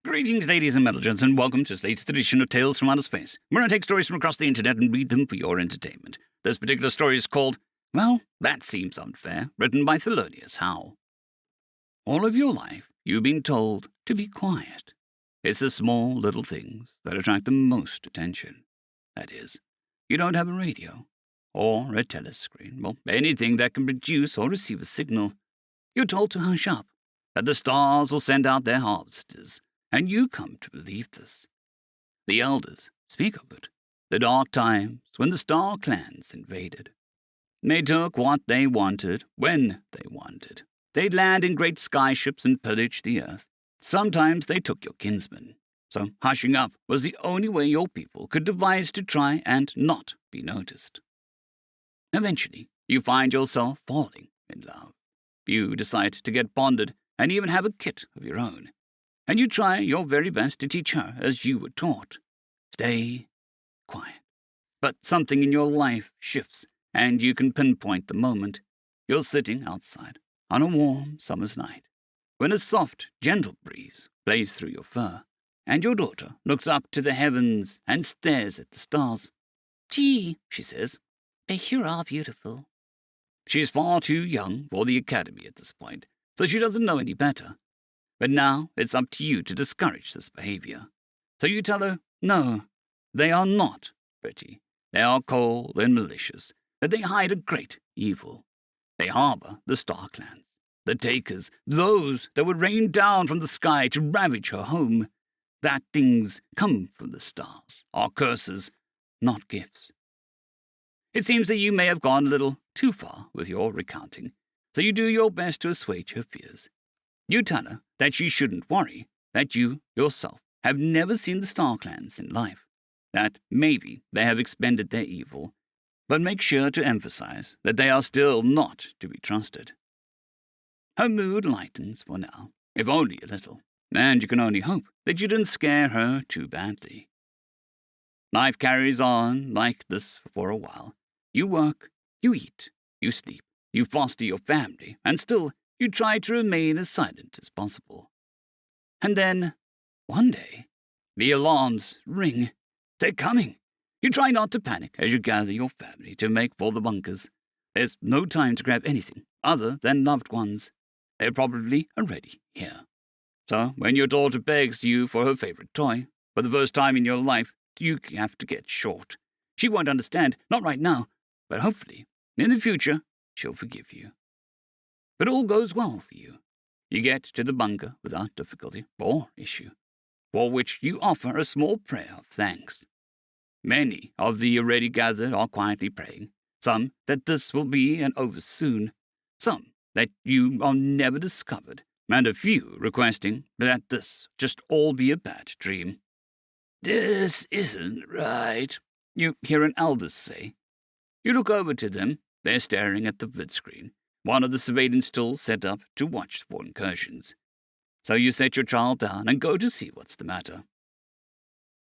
Greetings, ladies and gentlemen, and welcome to Slate's edition of Tales from Outer Space, where I take stories from across the internet and read them for your entertainment. This particular story is called, Well, That Seems Unfair, written by Thelonious Howe. All of your life, you've been told to be quiet. It's the small little things that attract the most attention. That is, you don't have a radio, or a telescreen, well, anything that can produce or receive a signal. You're told to hush up, that the stars will send out their harvesters, and you come to believe this. The elders speak of it, the dark times when the star clans invaded. They took what they wanted, when they wanted. They'd land in great skyships and pillage the earth. Sometimes they took your kinsmen. So hushing up was the only way your people could devise to try and not be noticed. Eventually, you find yourself falling in love. You decide to get bonded and even have a kit of your own. And you try your very best to teach her as you were taught. Stay quiet. But something in your life shifts, and you can pinpoint the moment. You're sitting outside on a warm summer's night, when a soft, gentle breeze plays through your fur, and your daughter looks up to the heavens and stares at the stars. "Gee," she says, "they sure are beautiful." She's far too young for the academy at this point, so she doesn't know any better. But now it's up to you to discourage this behavior. So you tell her, no, they are not pretty. They are cold and malicious, that they hide a great evil. They harbor the star clans, the takers, those that would rain down from the sky to ravage her home. That things come from the stars are curses, not gifts. It seems that you may have gone a little too far with your recounting, so you do your best to assuage her fears. You tell her that she shouldn't worry, that you, yourself, have never seen the star clans in life, that maybe they have expended their evil, but make sure to emphasize that they are still not to be trusted. Her mood lightens for now, if only a little, and you can only hope that you didn't scare her too badly. Life carries on like this for a while. You work, you eat, you sleep, you foster your family, and still you try to remain as silent as possible. And then, one day, the alarms ring. They're coming. You try not to panic as you gather your family to make for the bunkers. There's no time to grab anything other than loved ones. They're probably already here. So when your daughter begs you for her favorite toy, for the first time in your life, you have to get short. She won't understand, not right now, but hopefully, in the future, she'll forgive you. But all goes well for you. You get to the bunker without difficulty or issue, for which you offer a small prayer of thanks. Many of the already gathered are quietly praying, some that this will be over soon, some that you are never discovered, and a few requesting that this just all be a bad dream. "This isn't right," you hear an elder say. You look over to them. They're staring at the vidscreen, one of the surveillance tools set up to watch for incursions. So you set your child down and go to see what's the matter.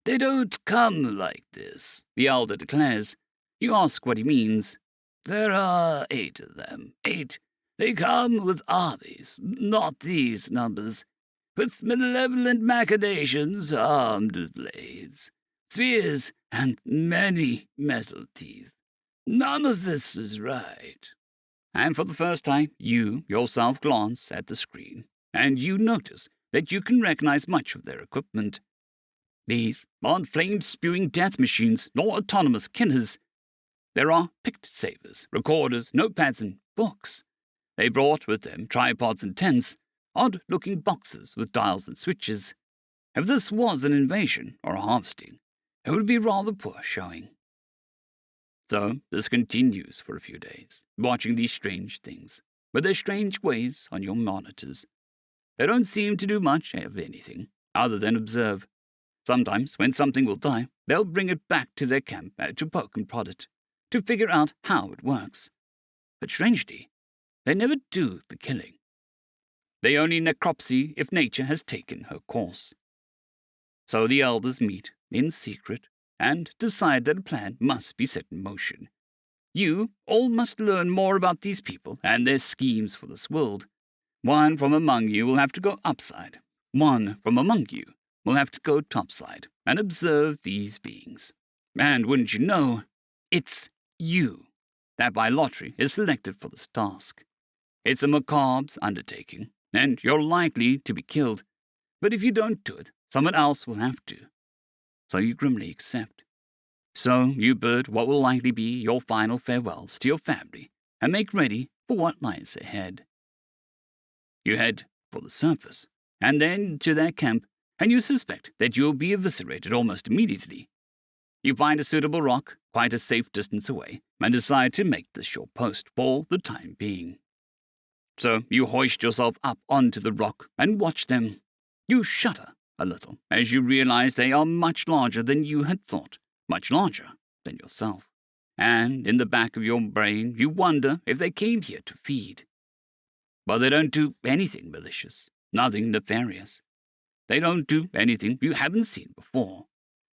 "They don't come like this," the elder declares. You ask what he means. "There are 8 of them. 8. They come with armies, not these numbers, with malevolent machinations armed with blades, spears, and many metal teeth. None of this is right." And for the first time, you yourself glance at the screen, and you notice that you can recognize much of their equipment. These aren't flame-spewing death machines nor autonomous killers. There are picked savers, recorders, notepads, and books. They brought with them tripods and tents, odd-looking boxes with dials and switches. If this was an invasion or a harvesting, it would be rather poor showing. So this continues for a few days, watching these strange things, with their strange ways on your monitors. They don't seem to do much of anything, other than observe. Sometimes, when something will die, they'll bring it back to their camp to poke and prod it, to figure out how it works. But strangely, they never do the killing. They only necropsy if nature has taken her course. So the elders meet in secret and decide that a plan must be set in motion. You all must learn more about these people and their schemes for this world. One from among you will have to go upside. One from among you will have to go topside and observe these beings. And wouldn't you know, it's you that by lottery is selected for this task. It's a macabre undertaking, and you're likely to be killed. But if you don't do it, someone else will have to. So you grimly accept. So you bid what will likely be your final farewells to your family and make ready for what lies ahead. You head for the surface, and then to their camp, and you suspect that you'll be eviscerated almost immediately. You find a suitable rock quite a safe distance away and decide to make this your post for the time being. So you hoist yourself up onto the rock and watch them. You shudder a little as you realize they are much larger than you had thought, much larger than yourself. And in the back of your brain you wonder if they came here to feed. But they don't do anything malicious, nothing nefarious. They don't do anything you haven't seen before,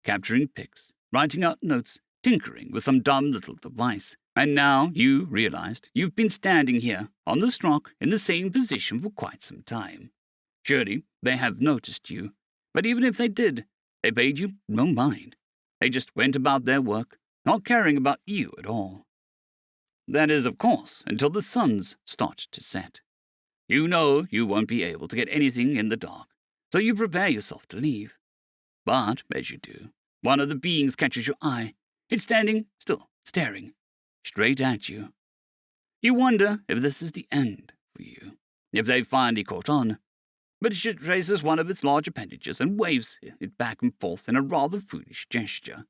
capturing pics, writing out notes, tinkering with some dumb little device. And now you realized you've been standing here on this rock in the same position for quite some time. Surely they have noticed you, but even if they did, they paid you no mind. They just went about their work, not caring about you at all. That is, of course, until the suns start to set. You know you won't be able to get anything in the dark, so you prepare yourself to leave. But as you do, one of the beings catches your eye. It's standing still, staring straight at you. You wonder if this is the end for you, if they've finally caught on. But it just raises one of its large appendages and waves it back and forth in a rather foolish gesture.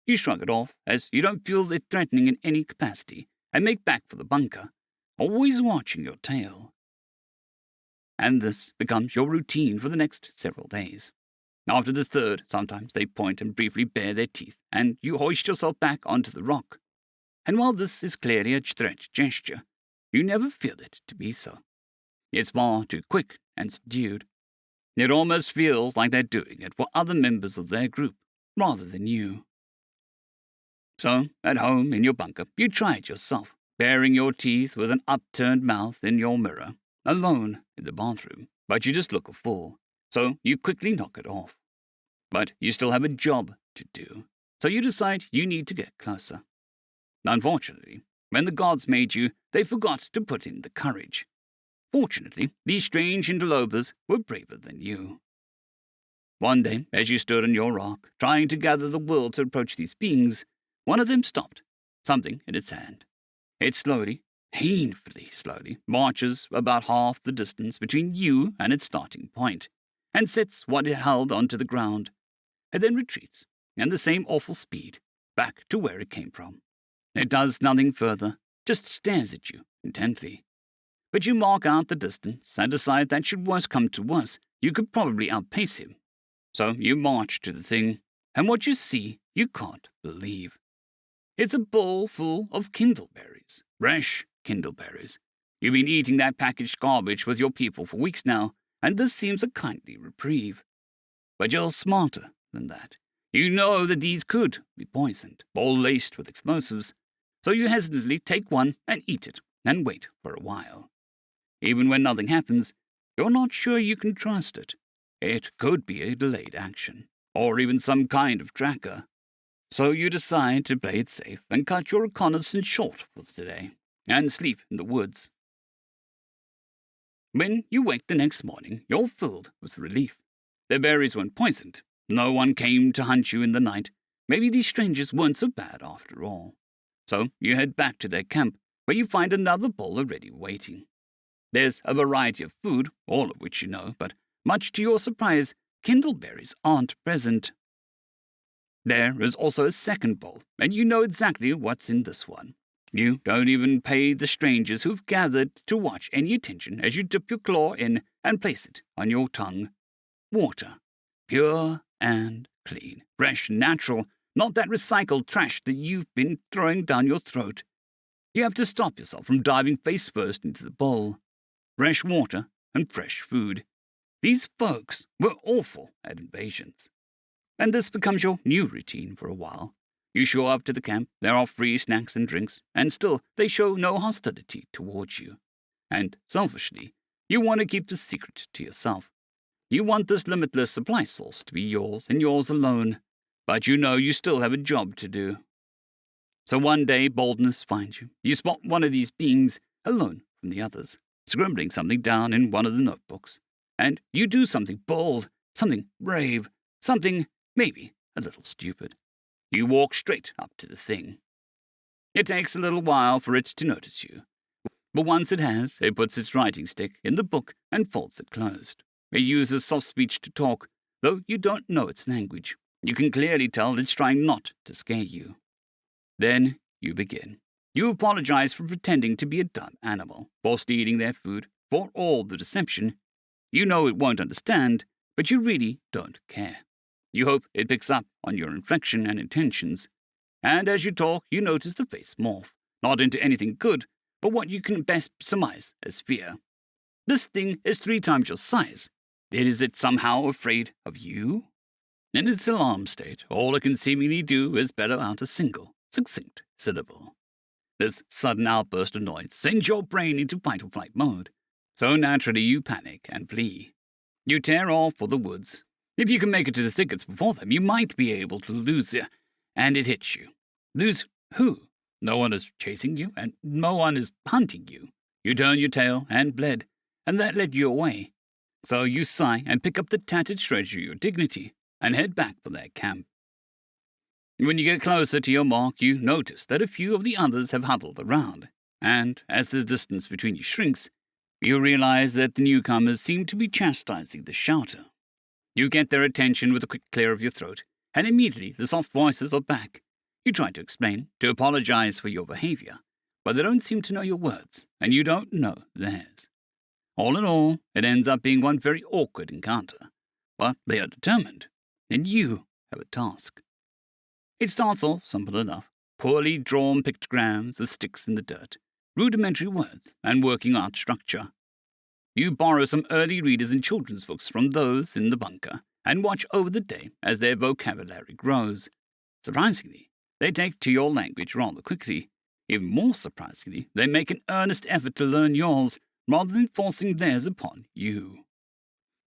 You shrug it off, as you don't feel it threatening in any capacity, and make back for the bunker, always watching your tail. And this becomes your routine for the next several days. After the third, sometimes they point and briefly bare their teeth, and you hoist yourself back onto the rock. And while this is clearly a stretch gesture, you never feel it to be so. It's far too quick and subdued. It almost feels like they're doing it for other members of their group, rather than you. So, at home in your bunker, you try it yourself, baring your teeth with an upturned mouth in your mirror, alone in the bathroom, but you just look a fool, so you quickly knock it off. But you still have a job to do, so you decide you need to get closer. Unfortunately, when the gods made you, they forgot to put in the courage. Fortunately, these strange interlopers were braver than you. One day, as you stood on your rock, trying to gather the will to approach these beings, one of them stopped, something in its hand. It slowly, painfully slowly, marches about half the distance between you and its starting point, and sets what it held onto the ground, and then retreats, at the same awful speed, back to where it came from. It does nothing further, just stares at you intently. But you mark out the distance and decide that should worse come to worse, you could probably outpace him. So you march to the thing, and what you see you can't believe. It's a bowl full of kindleberries, fresh kindleberries. You've been eating that packaged garbage with your people for weeks now, and this seems a kindly reprieve. But you're smarter than that. You know that these could be poisoned, or laced with explosives, so you hesitantly take one and eat it, and wait for a while. Even when nothing happens, you're not sure you can trust it. It could be a delayed action, or even some kind of tracker. So you decide to play it safe and cut your reconnaissance short for today, and sleep in the woods. When you wake the next morning, you're filled with relief. The berries weren't poisoned. No one came to hunt you in the night. Maybe these strangers weren't so bad after all. So you head back to their camp, where you find another bowl already waiting. There's a variety of food, all of which you know, but much to your surprise, kindleberries aren't present. There is also a second bowl, and you know exactly what's in this one. You don't even pay the strangers who've gathered to watch any attention as you dip your claw in and place it on your tongue. Water. Pure and clean. Fresh, natural, not that recycled trash that you've been throwing down your throat. You have to stop yourself from diving face first into the bowl. Fresh water and fresh food. These folks were awful at invasions. And this becomes your new routine for a while. You show up to the camp, there are free snacks and drinks, and still they show no hostility towards you. And selfishly, you want to keep the secret to yourself. You want this limitless supply source to be yours and yours alone, but you know you still have a job to do. So one day boldness finds you. You spot one of these beings, alone from the others, scribbling something down in one of the notebooks. And you do something bold, something brave, something maybe a little stupid. You walk straight up to the thing. It takes a little while for it to notice you, but once it has, it puts its writing stick in the book and folds it closed. It uses soft speech to talk, though you don't know its language. You can clearly tell it's trying not to scare you. Then you begin. You apologize for pretending to be a dumb animal, for stealing their food, for all the deception. You know it won't understand, but you really don't care. You hope it picks up on your inflection and intentions. And as you talk, you notice the face morph, not into anything good, but what you can best surmise as fear. This thing is 3 times your size. Is it somehow afraid of you? In its alarm state, all it can seemingly do is bellow out a single, succinct syllable. This sudden outburst of noise sends your brain into fight-or-flight mode, so naturally you panic and flee. You tear off for the woods. If you can make it to the thickets before them, you might be able to lose you, and it hits you. Lose who? No one is chasing you, and no one is hunting you. You turn your tail and bled, and that led you away. So you sigh and pick up the tattered treasure of your dignity and head back for their camp. When you get closer to your mark, you notice that a few of the others have huddled around, and as the distance between you shrinks, you realize that the newcomers seem to be chastising the shouter. You get their attention with a quick clear of your throat, and immediately the soft voices are back. You try to explain, to apologize for your behavior, but they don't seem to know your words, and you don't know theirs. All in all, it ends up being one very awkward encounter, but they are determined, and you have a task. It starts off simple enough, poorly drawn pictograms with sticks in the dirt, rudimentary words, and working art structure. You borrow some early readers and children's books from those in the bunker, and watch over the day as their vocabulary grows. Surprisingly, they take to your language rather quickly. Even more surprisingly, they make an earnest effort to learn yours, rather than forcing theirs upon you.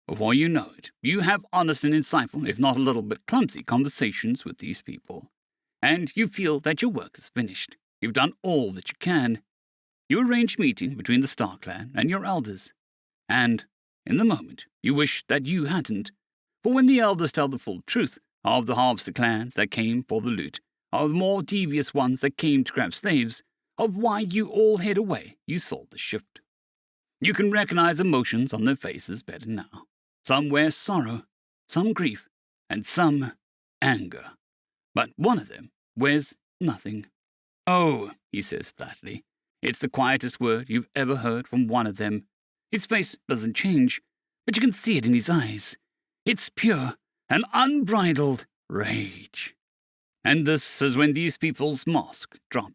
Before you know it, you have honest and insightful, if not a little bit clumsy, conversations with these people. And you feel that your work is finished. You've done all that you can. You arrange meeting between the Star Clan and your elders. And, in the moment, you wish that you hadn't. For when the elders tell the full truth of the harvester clans that came for the loot, of the more devious ones that came to grab slaves, of why you all hid away, you saw the shift. You can recognize emotions on their faces better now. Some wear sorrow, some grief, and some anger. But one of them wears nothing. "Oh," he says flatly. It's the quietest word you've ever heard from one of them. His face doesn't change, but you can see it in his eyes. It's pure and unbridled rage. And this is when these people's masks drop.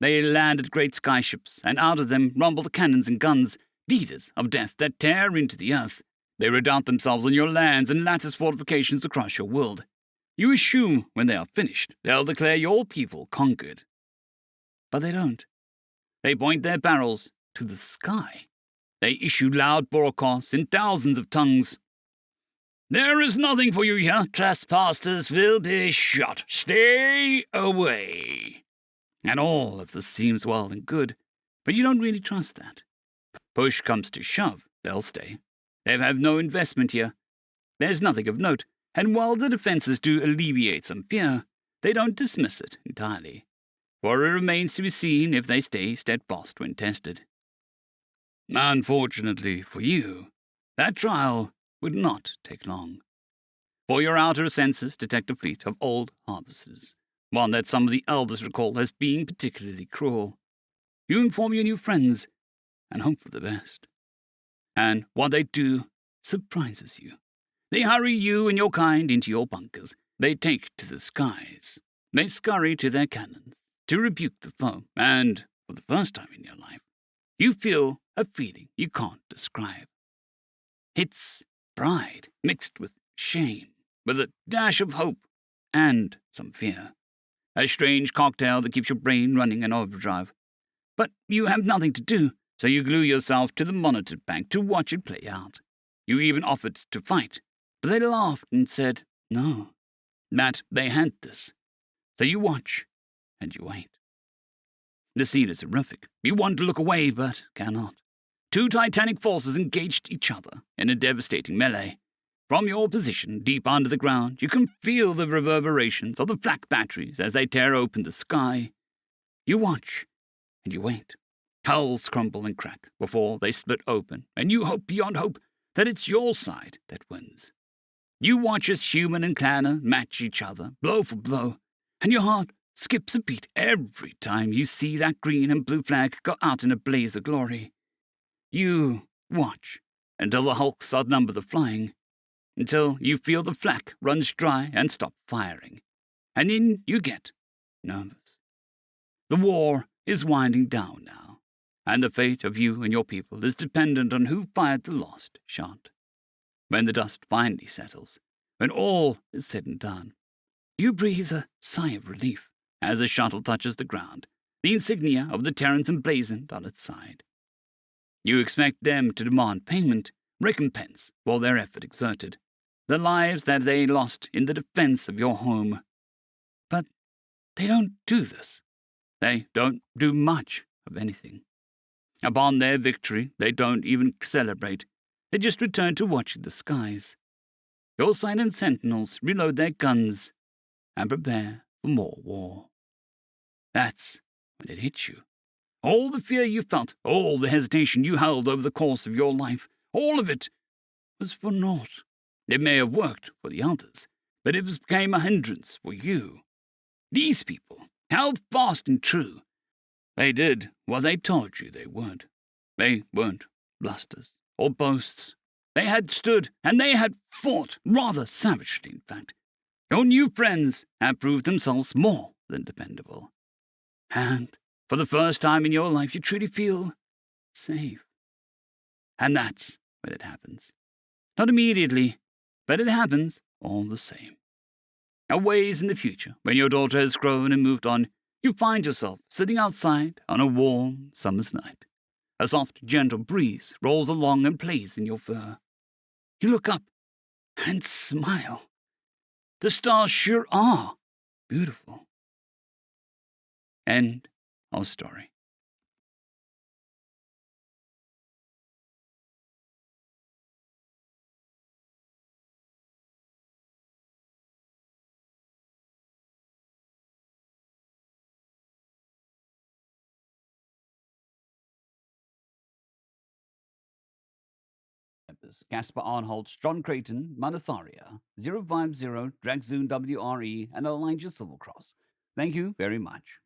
They land at great skyships, and out of them rumble the cannons and guns, deeders of death that tear into the earth. They redoubt themselves on your lands and lattice fortifications across your world. You assume, when they are finished, they'll declare your people conquered. But they don't. They point their barrels to the sky. They issue loud broadcasts in thousands of tongues. "There is nothing for you here. Trespassers will be shot. Stay away." And all of this seems well and good, but you don't really trust that. Push comes to shove, they'll stay. They have no investment here. There's nothing of note, and while the defenses do alleviate some fear, they don't dismiss it entirely. For it remains to be seen if they stay steadfast when tested. Unfortunately for you, that trial would not take long. For your outer senses detect a fleet of old harvesters, one that some of the elders recall as being particularly cruel. You inform your new friends and hope for the best. And what they do surprises you. They hurry you and your kind into your bunkers. They take to the skies. They scurry to their cannons to rebuke the foe, and, for the first time in your life, you feel a feeling you can't describe. It's pride mixed with shame, with a dash of hope and some fear. A strange cocktail that keeps your brain running in overdrive. But you have nothing to do, so you glue yourself to the monitored bank to watch it play out. You even offered to fight, but they laughed and said no, that they had this. So you watch, and you wait. The scene is horrific. You want to look away, but cannot. Two titanic forces engaged each other in a devastating melee. From your position, deep under the ground, you can feel the reverberations of the flak batteries as they tear open the sky. You watch, and you wait. Hulls crumble and crack before they split open, and you hope beyond hope that it's your side that wins. You watch as human and clanner match each other, blow for blow, and your heart skips a beat every time you see that green and blue flag go out in a blaze of glory. You watch until the hulks outnumber the flying, until you feel the flak runs dry and stop firing, and then you get nervous. The war is winding down now, and the fate of you and your people is dependent on who fired the last shot. When the dust finally settles, when all is said and done, you breathe a sigh of relief as the shuttle touches the ground, the insignia of the Terrans emblazoned on its side. You expect them to demand payment, recompense for their effort exerted, the lives that they lost in the defense of your home. But they don't do this. They don't do much of anything. Upon their victory, they don't even celebrate. They just return to watching the skies. Your silent sentinels reload their guns and prepare for more war. That's when it hits you. All the fear you felt, all the hesitation you held over the course of your life, all of it was for naught. It may have worked for the others, but it became a hindrance for you. These people held fast and true. They did what they told you they would. They weren't blusters or boasts. They had stood and they had fought, rather savagely, in fact. Your new friends have proved themselves more than dependable. And for the first time in your life, you truly feel safe. And that's when it happens. Not immediately, but it happens all the same. A ways in the future, when your daughter has grown and moved on, you find yourself sitting outside on a warm summer's night. A soft, gentle breeze rolls along and plays in your fur. You look up and smile. The stars sure are beautiful. End of story. Caspar Arnholtz, John Creighton, Manatharia, 050, Dragzoon WRE, and Elijah Silvercross. Thank you very much.